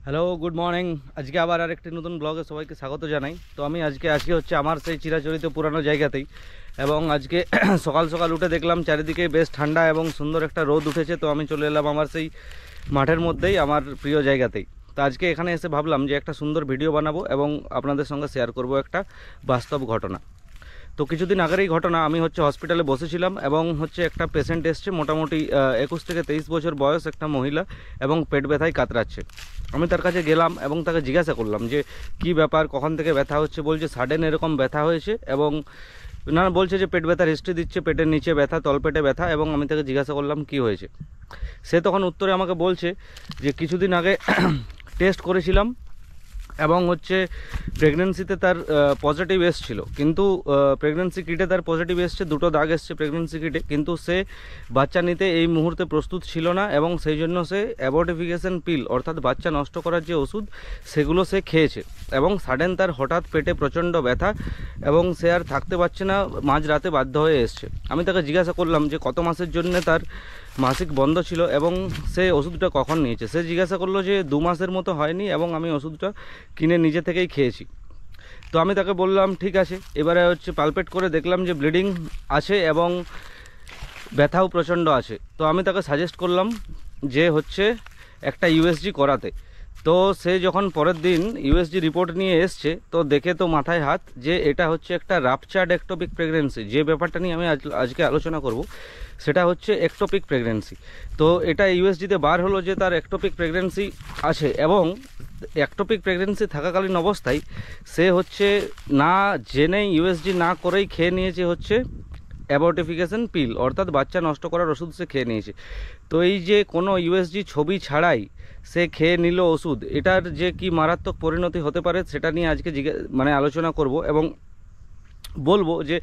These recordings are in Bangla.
Hello, good morning. আজকে আবার আরেকটি নতুন ব্লগে সবাইকে স্বাগত জানাই। তো আমি আজকে হচ্ছে আমার সেই চিরাচরিত পুরানো জায়গাতেই, এবং আজকে সকাল সকাল উঠে দেখলাম চারিদিকে বেশ ঠান্ডা এবং সুন্দর একটা রোদ উঠেছে। তো আমি চলে এলাম আমার সেই মাঠের মধ্যেই, আমার প্রিয় জায়গাতেই। তো আজকে এখানে এসে ভাবলাম যে একটা সুন্দর ভিডিও বানাবো এবং আপনাদের সঙ্গে শেয়ার করব একটা বাস্তব ঘটনা। তো কিছুদিন আগের এই ঘটনা, আমি হসপিটালে বসেছিলাম এবং একটা পেশেন্ট এসছে, মোটামুটি 21 থেকে 23 বছর বয়স, একটা মহিলা, এবং পেট ব্যথায় কাতরাচ্ছে। আমি তার কাছে গেলাম এবং তাকে জিজ্ঞাসা করলাম যে কি ব্যাপার, কখন থেকে ব্যথা হচ্ছে। বলছে সাডেন এরকম ব্যথা হয়েছে, এবং বলছে যে পেট ব্যথার হিস্ট্রি দিচ্ছে, পেটের নিচে ব্যথা, তলপেটে ব্যথা। এবং আমি তাকে জিজ্ঞাসা করলাম কি হয়েছে। সে তখন উত্তরে আমাকে বলছে যে কিছুদিন আগে টেস্ট করেছিলাম এবং প্রেগনেন্সিতে তার পজিটিভ এসেছিল, কিন্তু প্রেগনেন্সি কিটে তার পজিটিভ এসছে, দুটো দাগ এসছে প্রেগনেন্সি কিটে, কিন্তু সে বাচ্চা নিতে এই মুহূর্তে প্রস্তুত ছিল না, এবং সেই জন্য সে অ্যাবর্টিফিকেশন পিল অর্থাৎ বাচ্চা নষ্ট করার যে ওষুধ সেগুলো সে খেয়েছে। এবং সাডেন তার হঠাৎ পেটে প্রচণ্ড ব্যথা, এবং সে আর থাকতে পারছে না, মাঝরাতে বাধ্য হয়ে এসছে। আমি তাকে জিজ্ঞাসা করলাম যে কত মাসের জন্য তার মাসিক বন্ধ ছিল এবং সে ওষুধটা কখন নিয়েছে। সে জিজ্ঞাসা করলো যে 2 মাসের মতো হয়নি, এবং আমি ওষুধটা কিনে নিজে থেকেই খেয়েছি। তো আমি তাকে বললাম ঠিক আছে। এবারে পালপেট করে দেখলাম যে ব্লিডিং আছে এবং ব্যথাও প্রচণ্ড আছে। তো আমি তাকে সাজেস্ট করলাম যে একটা ইউএসজি করাতে। তো সে যখন পরের দিন ইউএসজি রিপোর্ট নিয়ে এসছে, তো দেখে তো মাথায় হাত, যে এটা একটা রাপচার্ড একটোপিক প্রেগনেন্সি। যে ব্যাপারটা নিয়ে আমি আজকে আলোচনা করব সেটা একটোপিক প্রেগনেন্সি। তো এটা ইউএসজিতে বার হলো যে তার একটোপিক প্রেগনেন্সি আছে, এবং একটোপিক প্রেগনেন্সি থাকাকালীন অবস্থায় সে না জেনেই, ইউএসজি না করেই খেয়ে নিয়েছে অ্যাবর্টিফিকেশন পিল অর্থাৎ বাচ্চা নষ্ট করার ওষুধ সে খেয়ে নিয়েছে। তো এই যে কোনো ইউএসজি ছবি ছাড়াই সে খেয়ে নিল ওষুধ, এটার যে কি মারাত্মক পরিণতি হতে পারে সেটা নিয়ে আজকে আলোচনা করব, এবং বলবো যে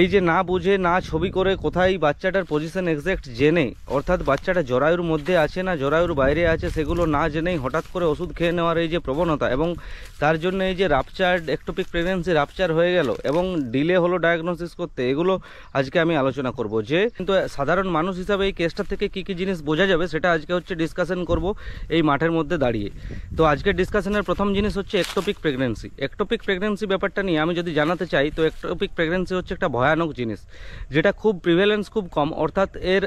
এই যে না বুঝে, না ছবি করে, কোথায় বাচ্চাটার পজিশন এক্স্যাক্ট জেনে, অর্থাৎ বাচ্চাটা জরায়ুর মধ্যে আছে না জরায়ুর বাইরে আছে সেগুলো না জেনেই হঠাৎ করে ওষুধ খেয়ে নেওয়ার এই যে প্রবণতা, এবং তার জন্য এই যে রাপচার্ড একটোপিক প্রেগনেন্সি রাপচার হয়ে গেল এবং ডিলে হলো ডায়াগনোসিস করতে, এগুলো আজকে আমি আলোচনা করব। যে কিন্তু সাধারণ মানুষ হিসাবে এই কেসটা থেকে কি কি জিনিস বোঝা যাবে সেটা আজকে ডিসকাশন করব এই মাঠের মধ্যে দাঁড়িয়ে। তো আজকের ডিসকাশনের প্রথম জিনিস একটোপিক প্রেগনেন্সি। একটোপিক প্রেগনেন্সি ব্যাপারটা নিয়ে আমি যদি জানাতে চাই, তো একটোপিক প্রেগনেন্সি একটা ভয়ানক জিনিস, যেটা খুব প্রিভ্যালেন্স খুব কম, অর্থাৎ এর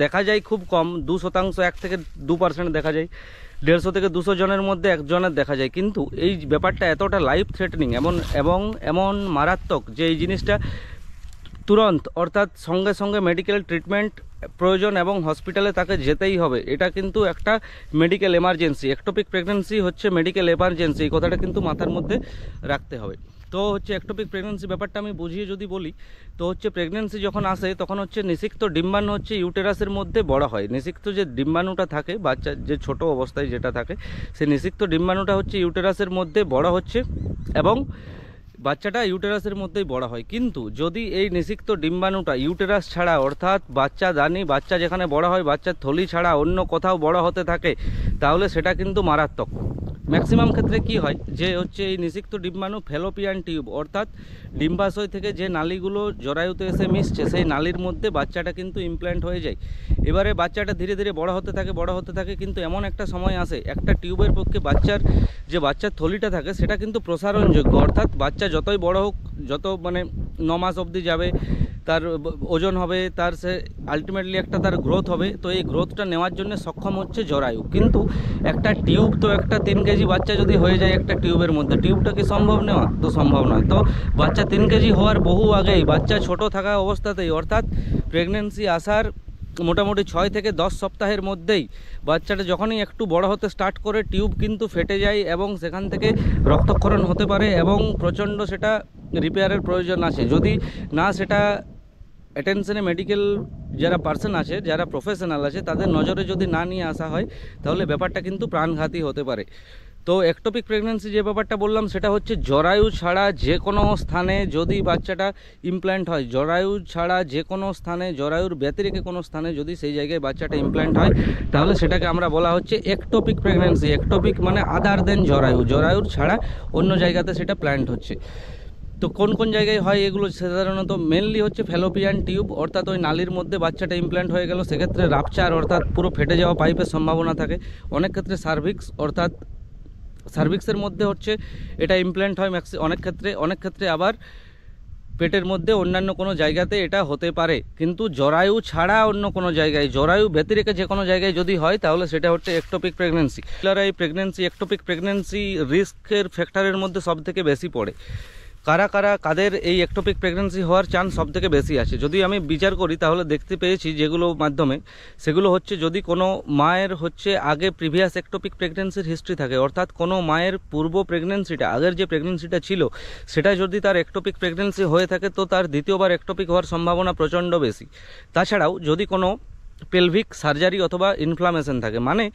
দেখা যায় খুব কম, 2% 1 থেকে 2% দেখা যায়, 150 থেকে 200 জনের মধ্যে একজনের দেখা যায়। কিন্তু এই ব্যাপারটা এতটা লাইফ থ্রেটনিং এবং এমন মারাত্মক যে এই জিনিসটা তুরন্ত, অর্থাৎ সঙ্গে সঙ্গে মেডিকেল ট্রিটমেন্ট প্রয়োজন এবং হসপিটালে তাকে যেতেই হবে। এটা কিন্তু একটা medical emergency. Ectopic pregnancy medical emergency, এই কথাটা কিন্তু মাথার মধ্যে রাখতে হবে। তো একটোপিক প্রেগনেন্সি ব্যাপারটা আমি বুঝিয়ে যদি বলি, তো প্রেগনেন্সি যখন আসে তখন নিষিক্ত ডিম্বাণু ইউটেরাসের মধ্যে বড় হয়। নিষিক্ত যে ডিম্বাণুটা থাকে, বাচ্চা যে ছোট অবস্থায় যেটা থাকে, সেই নিষিক্ত ডিম্বাণুটা ইউটেরাসের মধ্যে বড় এবং বাচ্চাটা ইউটেরাসের মধ্যেই বড় হয়। কিন্তু যদি এই নিষিক্ত ডিম্বাণুটা ইউটেরাস ছাড়া, অর্থাৎ বাচ্চা যেখানে বড় হয় বাচ্চার থলি ছাড়া অন্য কোথাও বড় হতে থাকে, তাহলে সেটা কিন্তু মারাত্মক। ম্যাক্সিমাম ক্ষেত্রে কি হয় যে এই নিষিক্ত ডিম্বাণু ফ্যালোপিয়ান টিউব অর্থাৎ ডিম্বাশয় থেকে যে নালীগুলো জরায়ুতে এসে মিশছে, সেই নালীর মধ্যে বাচ্চাটা কিন্তু ইমপ্ল্যান্ট হয়ে যায়। এবারে বাচ্চাটা ধীরে ধীরে বড় হতে থাকে, কিন্তু এমন একটা সময় আসে, একটা টিউবের পক্ষে বাচ্চার থলিটা থাকে সেটা কিন্তু প্রসারণযোগ্য, অর্থাৎ বাচ্চা যতই বড় হোক, যত 9 মাস অবধি যাবে, তার ওজন হবে, তার সে আলটিমেটলি একটা তার গ্রোথ হবে। তো এই গ্রোথটা নেওয়ার জন্য সক্ষম জরায়ু। কিন্তু একটা টিউব, তো একটা 3 কেজি বাচ্চা যদি হয়ে যায় একটা টিউবের মধ্যে, টিউবটা কি সম্ভব নেওয়া? তো সম্ভব নয়। তো বাচ্চা 3 কেজি হওয়ার বহু আগেই, বাচ্চা ছোট থাকা অবস্থাতেই, অর্থাৎ প্রেগনেন্সি আসার মোটামুটি 6 থেকে 10 সপ্তাহের মধ্যেই বাচ্চাটা যখনই একটু বড় হতে স্টার্ট করে, টিউব কিন্তু ফেটে যায় এবং সেখান থেকে রক্তক্ষরণ হতে পারে, এবং প্রচণ্ড সেটা রিপেয়ারের প্রয়োজন আছে। যদি না সেটা অ্যাটেনশনে মেডিকেল যারা পার্সন আছে, যারা প্রফেশনাল আছে, তাদের নজরে যদি না নিয়ে আসা হয়, তাহলে ব্যাপারটা কিন্তু প্রাণঘাতী হতে পারে। তো একটোপিক প্রেগনেন্সি যে ব্যাপারটা বললাম সেটা জরায়ু ছাড়া যে কোনো স্থানে যদি বাচ্চাটা ইমপ্ল্যান্ট হয়, জরায়ু ছাড়া যে কোনো স্থানে, জরায়ুর ব্যতিরেকে কোনো স্থানে যদি সেই জায়গায় বাচ্চাটা ইমপ্ল্যান্ট হয়, তাহলে সেটাকে আমরা বলা একটোপিক প্রেগনেন্সি। একটোপিক মানে আদার দেন জরায়ুর ছাড়া অন্য জায়গাতে সেটা প্ল্যান্ট হচ্ছে। তো কোন কোন জায়গায় হয় এগুলো সাধারণত মেনলি হচ্ছে ফ্যালোপিয়ান টিউব, অর্থাৎ ওই নালীর মধ্যে বাচ্চাটা ইমপ্ল্যান্ট হয়ে গেল, সেক্ষেত্রে রাপচার অর্থাৎ পুরো ফেটে যাওয়া পাইপের সম্ভাবনা থাকে। অনেক ক্ষেত্রে সার্ভিক্স অর্থাৎ সার্ভিক্সের মধ্যে হচ্ছে এটা ইমপ্ল্যান্ট হয় অনেক ক্ষেত্রে আবার পেটের মধ্যে অন্যান্য কোনো জায়গাতে এটা হতে পারে, কিন্তু জরায়ু ছাড়া অন্য কোনো জায়গায়, জরায়ু ব্যতিরেকে যে কোনো জায়গায় যদি হয় তাহলে সেটা হচ্ছে একটোপিক প্রেগনেন্সি। এই প্রেগনেন্সি একটোপিক প্রেগনেন্সি রিস্কের ফ্যাক্টরের মধ্যে সবথেকে বেশি পড়ে। কাদের এই একটোপিক প্রেগনেন্সি হওয়ার চান্স সবথেকে বেশি আছে যদি আমি বিচার করি, তাহলে দেখতে পেয়েছি যেগুলো মাধ্যমে, সেগুলো হচ্ছে যদি কোনো মায়ের হচ্ছে আগে প্রিভিয়াস একটোপিক প্রেগনেন্সির হিস্ট্রি থাকে, অর্থাৎ কোনো মায়ের পূর্ব প্রেগনেন্সিটা, আগের যে প্রেগনেন্সিটা ছিল সেটা যদি তার একটোপিক প্রেগনেন্সি হয়ে থাকে তো তার দ্বিতীয়বার একটোপিক হওয়ার সম্ভাবনা প্রচণ্ড বেশি। তাছাড়াও যদি কোনো পেলভিক সার্জারি অথবা ইনফ্লামেশন থাকে, মানে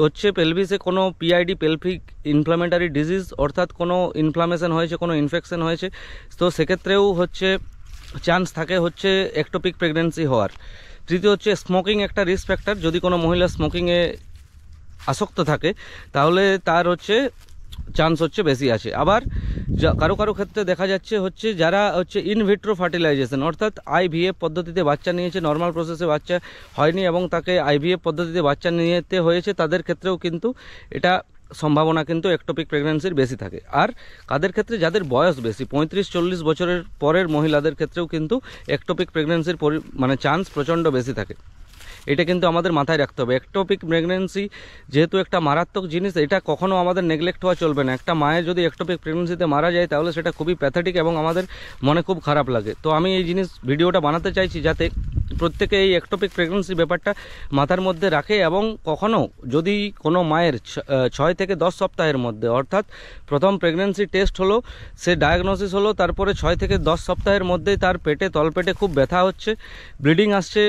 হচ্ছে পেলভিসে কোনো পিআইডি পেলভিক ইনফ্লামেটারি ডিজিজ অর্থাৎ কোনো ইনফ্লামেশন হয়েছে, কোনো ইনফেকশন হয়েছে, তো সেক্ষেত্রেও হচ্ছে চান্স থাকে হচ্ছে একটোপিক প্রেগনেন্সি হওয়ার। তৃতীয় হচ্ছে স্মোকিং একটা রিস্ক ফ্যাক্টর, যদি কোনো মহিলা স্মোকিংয়ে আসক্ত থাকে তাহলে তার হচ্ছে চান্স হচ্ছে বেশি আছে। আবার কারো ক্ষেত্রে দেখা যাচ্ছে হচ্ছে যারা হচ্ছে ইনভিট্রো ফার্টিলাইজেশন অর্থাৎ আইভিএফ পদ্ধতিতে বাচ্চা নিয়েছে, নর্মাল প্রসেসে বাচ্চা হয়নি এবং তাকে আইভিএফ পদ্ধতিতে বাচ্চা নিতে হয়েছে, তাদের ক্ষেত্রেও কিন্তু এটা সম্ভাবনা কিন্তু একটোপিক প্রেগনেন্সির বেশি থাকে। আর কাদের ক্ষেত্রে যাদের বয়স বেশি 35-40 বছরের পরের মহিলাদের ক্ষেত্রেও কিন্তু একটোপিক প্রেগনেন্সির মানে চান্স প্রচণ্ড বেশি থাকে। এটা কিন্তু আমাদের মাথায় রাখতে হবে। একটোপিক প্রেগনেন্সি যেহেতু একটা মারাত্মক জিনিস, এটা কখনো আমাদের নেগলেক্ট হওয়া চলবে না। একটা মায়ের যদি একটোপিক প্রেগনেন্সিতে মারা যায় তাহলে সেটা খুবই প্যাথেটিক এবং আমাদের মনে খুব খারাপ লাগে। তো আমি এই ভিডিওটা বানাতে চাইছি যাতে প্রত্যেকে এই একটোপিক প্রেগনেন্সি ব্যাপারটা মাথার মধ্যে রাখে, এবং কখনো যদি কোনো মায়ের 6 থেকে 10 সপ্তাহের মধ্যে, অর্থাৎ প্রথম প্রেগনেন্সি টেস্ট হলো, সে ডায়াগনোসিস হলো, তারপরে 6 থেকে 10 সপ্তাহের মধ্যেই তার তলপেটে খুব ব্যথা হচ্ছে, ব্লিডিং আসছে,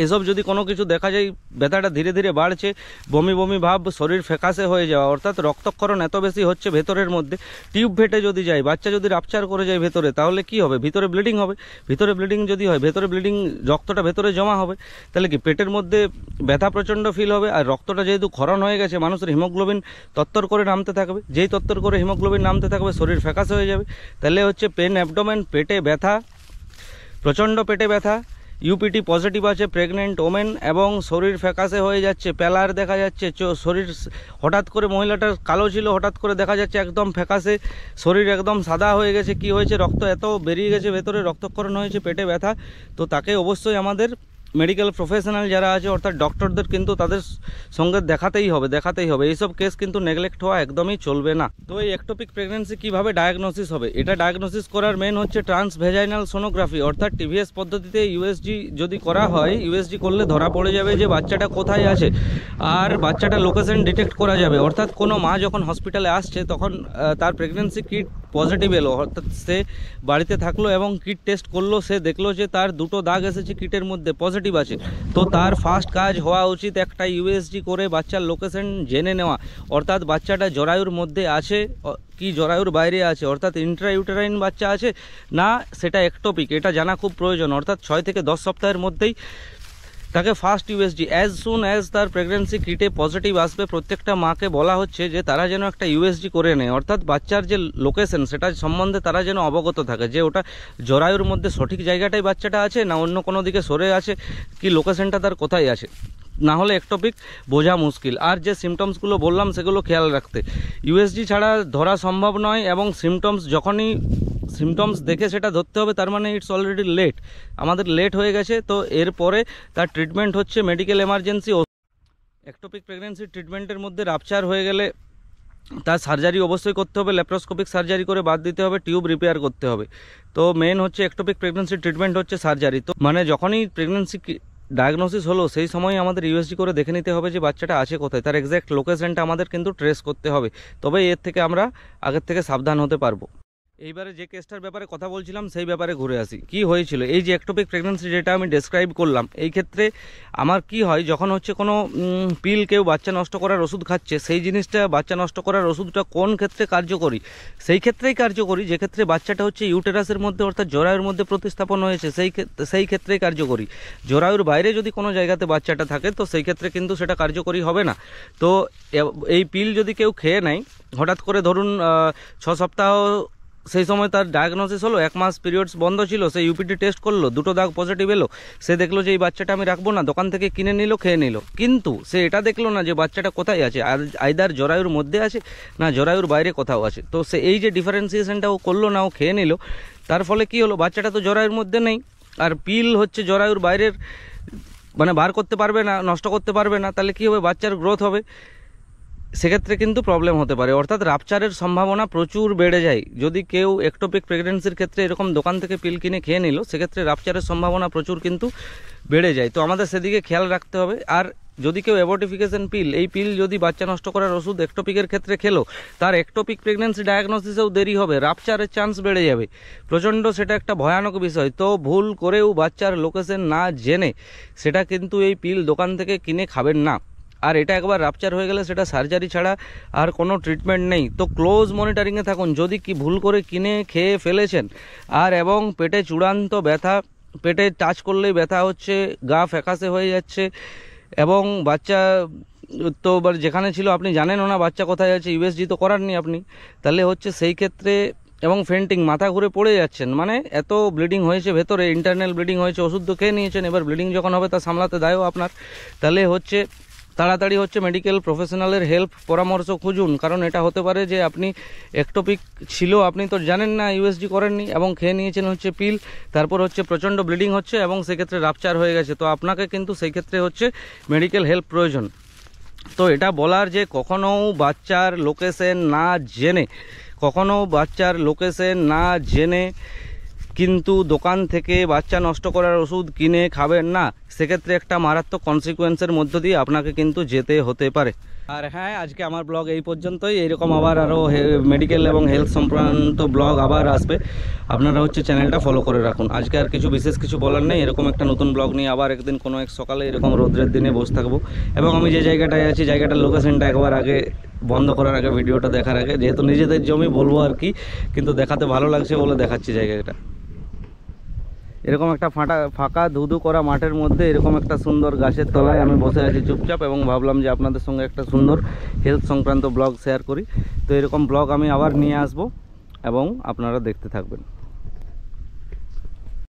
এসব যদি কোনো কিছু দেখা যায়, ব্যথাটা ধীরে ধীরে বাড়ছে, বমি বমি ভাব, শরীর ফ্যাকাশে হয়ে যাওয়া, অর্থাৎ রক্তক্ষরণ এত বেশি হচ্ছে ভেতরের মধ্যে, টিউব ফেটে যদি যায়, বাচ্চা যদি রাপচার করে যায় ভেতরে, তাহলে কি হবে? ভিতরে ব্লিডিং হবে। ভিতরে ব্লিডিং যদি হয়, ভেতরে ব্লিডিং, রক্তটা ভেতরে জমা হবে, তাহলে কি পেটের মধ্যে ব্যথা প্রচণ্ড ফিল হবে। আর রক্তটা যেহেতু ক্ষরণ হয়ে গেছে, মানুষের হিমোগ্লোবিন তত্তর করে নামতে থাকবে, যেই তত্তর করে হিমোগ্লোবিন নামতে থাকবে শরীর ফ্যাকাশে হয়ে যাবে, তাহলে হচ্ছে পেন অ্যাবডোমেন, পেটে ব্যথা, প্রচণ্ড পেটে ব্যথা, ইউপিটি পজিটিভ আছে প্রেগনেন্ট ওমেন, এবং শরীর ফ্যাকাশে হয়ে যাচ্ছে, প্যালার দেখা যাচ্ছে, শরীর হঠাৎ করে মহিলাটার কালো ছিল, হঠাৎ করে দেখা যাচ্ছে একদম ফ্যাকাশে, শরীর একদম সাদা হয়ে গেছে। কি হয়েছে? রক্ত এত বেরিয়ে গেছে ভেতরে, রক্তক্ষরণ হয়েছে, পেটে ব্যথা। তো তাকে অবশ্যই আমাদের মেডিকেল প্রফেশনাল যারা আছে অর্থাৎ ডক্টরদের কিন্তু তাদের সঙ্গে দেখাতেই হবে। এইসব কেস কিন্তু নেগলেক্ট হওয়া একদমই চলবে না। তো এই একটোপিক প্রেগনেন্সি কিভাবে ডায়াগনোসিস হবে? এটা ডায়াগনোসিস করার মেন হচ্ছে ট্রান্সভেজাইনাল সোনোগ্রাফি, অর্থাৎ টিভিএস পদ্ধতিতে ইউএসজি যদি করা হয়, ইউএসজি করলে ধরা পড়ে যাবে যে বাচ্চাটা কোথায় আছে, আর বাচ্চাটা লোকেশন ডিটেক্ট করা যাবে। অর্থাৎ কোনো মা যখন হসপিটালে আসছে তখন তার প্রেগনেন্সি কিট পজিটিভ এলো, অর্থাৎ সে বাড়িতে থাকলো এবং কিট টেস্ট করলো, সে দেখলো যে তার 2টো দাগ এসেছে কিটের মধ্যে, পজিটিভ আছে। তো তার ফার্স্ট কাজ হওয়া উচিত একটা ইউএসজি করে বাচ্চার লোকেশন জেনে নেওয়া, অর্থাৎ বাচ্চাটা জরায়ুর মধ্যে আছে কি জরায়ুর বাইরে আছে, অর্থাৎ ইন্ট্রাইউটেরাইন বাচ্চা আছে না সেটা একটোপিক, এটা জানা খুব প্রয়োজন। অর্থাৎ 6 থেকে 10 সপ্তাহের মধ্যেই তাকে first USG, as soon as তার প্রেগনেন্সি কিটে পজিটিভ আসবে, প্রত্যেকটা মাকে বলা হচ্ছে যে তারা যেন একটা ইউএসজি করে নেয়, অর্থাৎ বাচ্চার যে লোকেশন সেটা সম্বন্ধে তারা যেন অবগত থাকে যে ওটা জরায়ুর মধ্যে সঠিক জায়গাটাই বাচ্চাটা আছে না অন্য কোনো দিকে সরে আছে, কি লোকেশনটা তার কোথায় আছে, না হলে একটোপিক বোঝা মুশকিল। আর যে সিমটমসগুলো বললাম সেগুলো খেয়াল রাখতে, ইউএসজি ছাড়া ধরা সম্ভব নয়, এবং যখনই সিমটমস দেখে সেটা ধরতে হবে, তার মানে ইটস অলরেডি লেট, আমাদের লেট হয়ে গেছে। তো এরপরে তার ট্রিটমেন্ট হচ্ছে মেডিকেল এমার্জেন্সি। একটোপিক প্রেগনেন্সি ট্রিটমেন্টের মধ্যে রাপচার হয়ে গেলে তার সার্জারি অবশ্যই করতে হবে, ল্যাপ্রোস্কোপিক সার্জারি করে বাদ দিতে হবে, টিউব রিপেয়ার করতে হবে। তো মেন হচ্ছে একটোপিক প্রেগনেন্সি ট্রিটমেন্ট হচ্ছে সার্জারি। তো মানে যখনই প্রেগনেন্সি ডায়াগনোসিস হলো সেই সময় আমাদের ইউএসজি করে দেখে নিতে হবে যে বাচ্চাটা আছে কোথায়, তার এক্স্যাক্ট লোকেশনটা আমাদের কিন্তু ট্রেস করতে হবে, তবে এর থেকে আমরা আগের থেকে সাবধান হতে পারবো। এইবারে যে কেসটার ব্যাপারে কথা বলছিলাম সেই ব্যাপারে ঘুরে আসি। কি হয়েছিল এই যে একটোপিক প্রেগনেন্সি যেটা আমি ডেসক্রাইব করলাম, এই ক্ষেত্রে আমার কি হয়, যখন হচ্ছে কোনো পিল কেউ বাচ্চা নষ্ট করার ওষুধ খাচ্ছে, সেই জিনিসটা বাচ্চা নষ্ট করার ওষুধটা কোন ক্ষেত্রে কার্যকরী, সেই ক্ষেত্রেই কার্যকরী যে ক্ষেত্রে বাচ্চাটা হচ্ছে ইউটেরাসের মধ্যে অর্থাৎ জরায়ুর মধ্যে প্রতিস্থাপন হয়েছে, সেই ক্ষেত্রেই কার্যকরী। জরায়ুর বাইরে যদি কোনো জায়গাতে বাচ্চাটা থাকে তো সেই ক্ষেত্রে কিন্তু সেটা কার্যকরী হবে না। তো এই পিল যদি কেউ খেয়ে নেয়, হঠাৎ করে ধরুন 6 সপ্তাহ সেই সময় তার ডায়াগনোসিস হলো, 1 মাস পিরিয়ডস বন্ধ ছিল, সে ইউপিটি টেস্ট করলো, 2টো দাগ পজিটিভ এলো, সে দেখলো যে এই বাচ্চাটা আমি রাখবো না, দোকান থেকে কিনে নিল, খেয়ে নিল। কিন্তু সে এটা দেখলো না যে বাচ্চাটা কোথায় আছে, আইদার জরায়ুর মধ্যে আছে না জরায়ুর বাইরে কোথাও আছে। তো সে এই যে ডিফারেন্সিয়েশনটা ও করলো না, ও খেয়ে নিল, তার ফলে কি হলো, বাচ্চাটা তো জরায়ুর মধ্যে নেই, আর পিল হচ্ছে জরায়ুর বাইরের, মানে বার করতে পারবে না, নষ্ট করতে পারবে না, তাহলে কি হবে, বাচ্চার গ্রোথ হবে, সেক্ষেত্রে কিন্তু প্রবলেম হতে পারে। অর্থাৎ রাপচারের সম্ভাবনা প্রচুর বেড়ে যায়। যদি কেউ একটোপিক প্রেগনেন্সির ক্ষেত্রে এরকম দোকান থেকে পিল কিনে খেয়ে নিল, সেক্ষেত্রে রাপচারের সম্ভাবনা প্রচুর কিন্তু বেড়ে যায়। তো আমাদের সেদিকে খেয়াল রাখতে হবে। আর যদি কেউ অ্যাবর্টিফিকেশন পিল, এই পিল যদি বাচ্চা নষ্ট করার ওষুধ একটোপিকের ক্ষেত্রে খেলো, তার একটোপিক প্রেগনেন্সি ডায়াগনোসিসেও দেরি হবে, রাপচারের চান্স বেড়ে যাবে প্রচণ্ড, সেটা একটা ভয়ানক বিষয়। তো ভুল করেও বাচ্চার লোকেশন না জেনে সেটা কিন্তু এই পিল দোকান থেকে কিনে খাবেন না। আর এটা একবার রাপচার হয়ে গেলে সেটা সার্জারি ছাড়া আর কোনো ট্রিটমেন্ট নেই। তো ক্লোজ মনিটরিংয়ে থাকুন। যদি কি ভুল করে কিনে খেয়ে ফেলেছেন আর এবং পেটে চূড়ান্ত ব্যথা, পেটে টাচ করলেই ব্যথা হচ্ছে, গা ফ্যাকাশে হয়ে যাচ্ছে, এবং বাচ্চা তো যেখানে ছিল আপনি জানেনও না বাচ্চা কোথায় আছে, ইউএসজি তো করাননি আপনি, তাহলে হচ্ছে সেই ক্ষেত্রে, এবং ফেন্টিং, মাথা ঘুরে পড়ে যাচ্ছেন, মানে এত ব্লিডিং হয়েছে ভেতরে, ইন্টারনাল ব্লিডিং হয়েছে, ওষুধ তো খেয়ে নিয়েছেন, এবার ব্লিডিং যখন হবে তা সামলাতে দায়ও আপনার, তাহলে হচ্ছে তাড়াতাড়ি হচ্ছে মেডিকেল প্রফেশনালের হেল্প, পরামর্শ খুঁজুন। কারণ এটা হতে পারে যে আপনি একটোপিক ছিল, আপনি তো জানেন না, ইউএসজি করেননি, এবং খেয়ে নিয়েছেন হচ্ছে পিল, তারপর হচ্ছে প্রচণ্ড ব্লিডিং হচ্ছে এবং সেক্ষেত্রে রাপচার হয়ে গেছে। তো আপনাকে কিন্তু সেই ক্ষেত্রে হচ্ছে মেডিকেল হেল্প প্রয়োজন। তো এটা বলার যে কখনো বাচ্চার লোকেশন না জেনে কিন্তু দোকান থেকে বাচ্চা নষ্ট করার ওষুধ কিনে খাবেন না, সেক্ষেত্রে একটা মারাত্মক কনসিকুয়েন্সের মধ্য দিয়ে আপনাকে কিন্তু যেতে হতে পারে। আর হ্যাঁ, আজকে আমার ব্লগ এই পর্যন্তই। এরকম আবার আরও মেডিকেল এবং হেলথ সংক্রান্ত ব্লগ আবার আসবে, আপনারা হচ্ছে চ্যানেলটা ফলো করে রাখুন। আজকে আর বিশেষ কিছু বলার নেই। এরকম একটা নতুন ব্লগ নিয়ে আবার একদিন কোনো এক সকালে এরকম রোদ্রের দিনে বসে থাকবো, এবং আমি যে জায়গাটায় আছি জায়গাটার লোকেশনটা একবার আগে বন্ধ করার আগে, ভিডিওটা দেখার আগে, যেহেতু নিজেদের জমি বলবো আর কি, কিন্তু দেখাতে ভালো লাগছে বলে দেখাচ্ছি জায়গাটা। এরকম একটা ফাঁকা ধুধু করা মাঠের মধ্যে এরকম একটা সুন্দর গাছের তলায় আমি বসে আছি চুপচাপ, এবং ভাবলাম যে আপনাদের সঙ্গে একটা সুন্দর হেলথ সংক্রান্ত ব্লগ শেয়ার করি। তো এরকম ব্লগ আমি আবার নিয়ে আসব এবং আপনারা দেখতে থাকবেন।